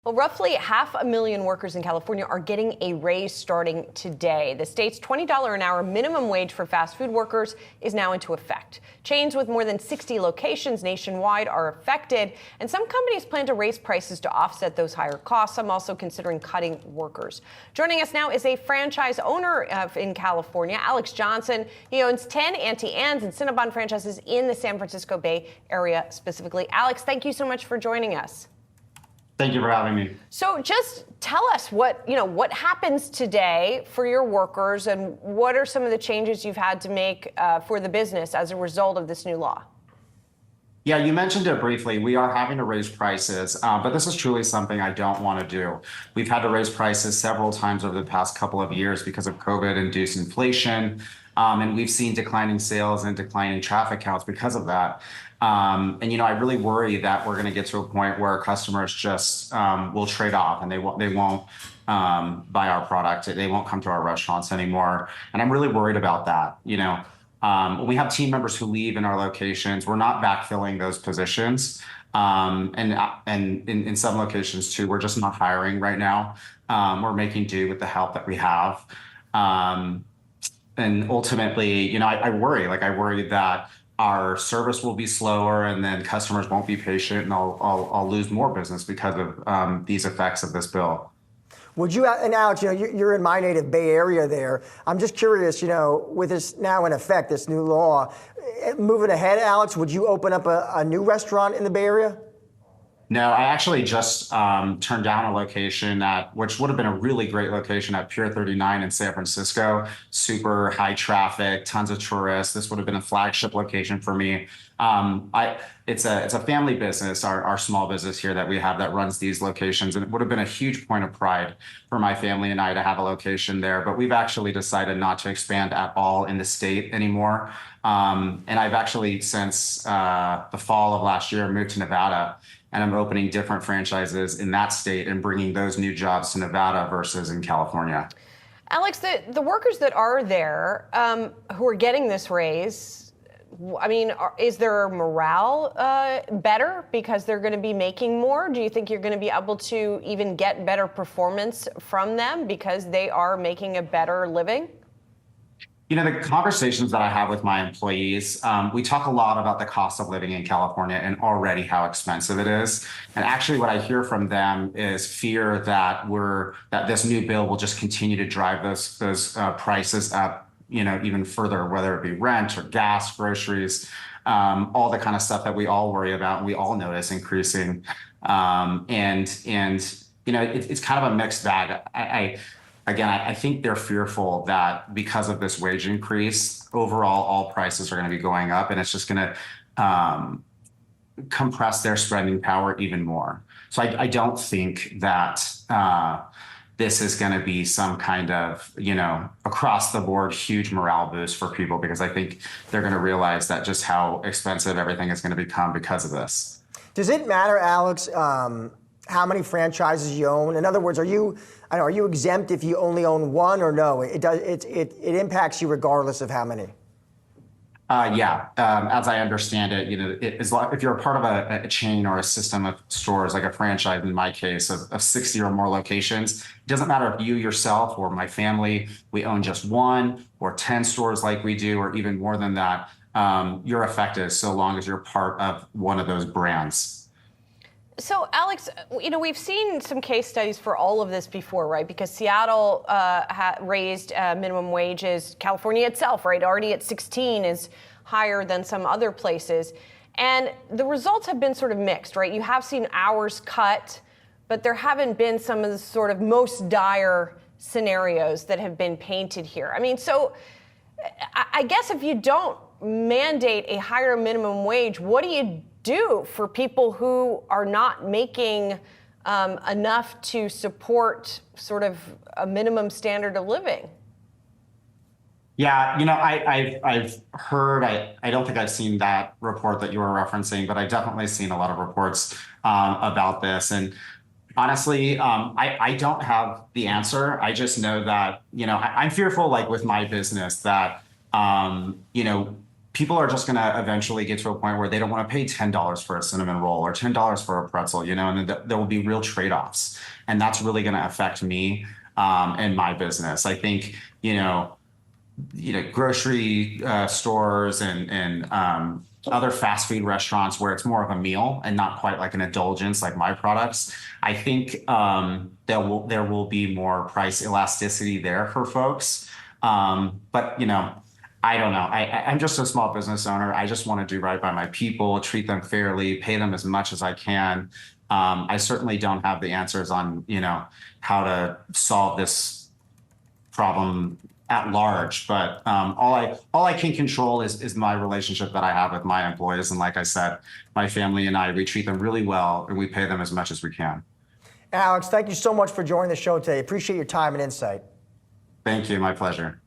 Well, roughly 500,000 workers in California are getting a raise starting today. The state's $20 an hour minimum wage for fast food workers is now into effect. Chains with more than 60 locations nationwide are affected, and some companies plan to raise prices to offset those higher costs. Some also considering cutting workers. Joining us now is a franchise owner in California, Alex Johnson. He owns 10 Auntie Anne's and Cinnabon franchises in the San Francisco Bay Area specifically. Alex, thank you so much for joining us. Thank you for having me. So just tell us what happens today for your workers, and what are some of the changes you've had to make for the business as a result of this new law? Yeah, you mentioned it briefly. We are having to raise prices, but this is truly something I don't want to do. We've had to raise prices several times over the past couple of years because of COVID-induced inflation, and we've seen declining sales and declining traffic counts because of that. And I really worry that we're going to get to a point where customers just will trade off, and they won't buy our product. They won't come to our restaurants anymore, and I'm really worried about that. When we have team members who leave in our locations, we're not backfilling those positions, and in some locations too, we're just not hiring right now. We're making do with the help that we have, and ultimately, I worry that our service will be slower, and then customers won't be patient, and I'll lose more business because of these effects of this bill. Would you, and Alex, you're in my native Bay Area there. I'm just curious, with this now in effect, this new law, moving ahead, Alex, would you open up a new restaurant in the Bay Area? No, I actually just turned down a location which would have been a really great location at Pier 39 in San Francisco. Super high traffic, tons of tourists. This would have been a flagship location for me. It's a family business, our small business here that we have that runs these locations, and it would have been a huge point of pride for my family and I to have a location there. But we've actually decided not to expand at all in the state anymore. And I've actually, since the fall of last year, moved to Nevada. And I'm opening different franchises in that state and bringing those new jobs to Nevada versus in California. Alex, the workers that are there who are getting this raise, is their morale better because they're going to be making more? Do you think you're going to be able to even get better performance from them because they are making a better living? The conversations that I have with my employees, we talk a lot about the cost of living in California and already how expensive it is. And actually what I hear from them is fear that this new bill will just continue to drive those prices up, even further, whether it be rent or gas, groceries, all the kind of stuff that we all worry about and we all notice increasing. It's kind of a mixed bag. I think they're fearful that because of this wage increase, overall, all prices are going to be going up, and it's just going to compress their spending power even more. So I don't think that this is going to be some kind of, across the board huge morale boost for people, because I think they're going to realize that just how expensive everything is going to become because of this. Does it matter, Alex, how many franchises you own? In other words, are you exempt if you only own one, or no? It impacts you regardless of how many? Yeah, as I understand it, if you're a part of a chain or a system of stores, like a franchise in my case of 60 or more locations, it doesn't matter if you yourself or my family, we own just one or 10 stores like we do, or even more than that, you're affected so long as you're part of one of those brands. So, Alex, we've seen some case studies for all of this before, right? Because Seattle raised minimum wages. California itself, right, already at 16 is higher than some other places. And the results have been sort of mixed, right? You have seen hours cut, but there haven't been some of the sort of most dire scenarios that have been painted here. So I guess if you don't mandate a higher minimum wage, what do you do for people who are not making enough to support sort of a minimum standard of living? Yeah, I've heard, I don't think I've seen that report that you were referencing, but I've definitely seen a lot of reports about this. And honestly, I don't have the answer. I just know that, I'm fearful, like with my business, that, people are just going to eventually get to a point where they don't want to pay $10 for a cinnamon roll or $10 for a pretzel, and there will be real trade-offs. And that's really going to affect me and my business. I think, grocery stores and other fast food restaurants where it's more of a meal and not quite like an indulgence like my products. I think there will be more price elasticity there for folks. But I don't know. I'm just a small business owner. I just want to do right by my people, treat them fairly, pay them as much as I can. I certainly don't have the answers on, how to solve this problem at large, but all I can control is my relationship that I have with my employees. And like I said, my family and I, we treat them really well and we pay them as much as we can. Alex, thank you so much for joining the show today. Appreciate your time and insight. Thank you. My pleasure.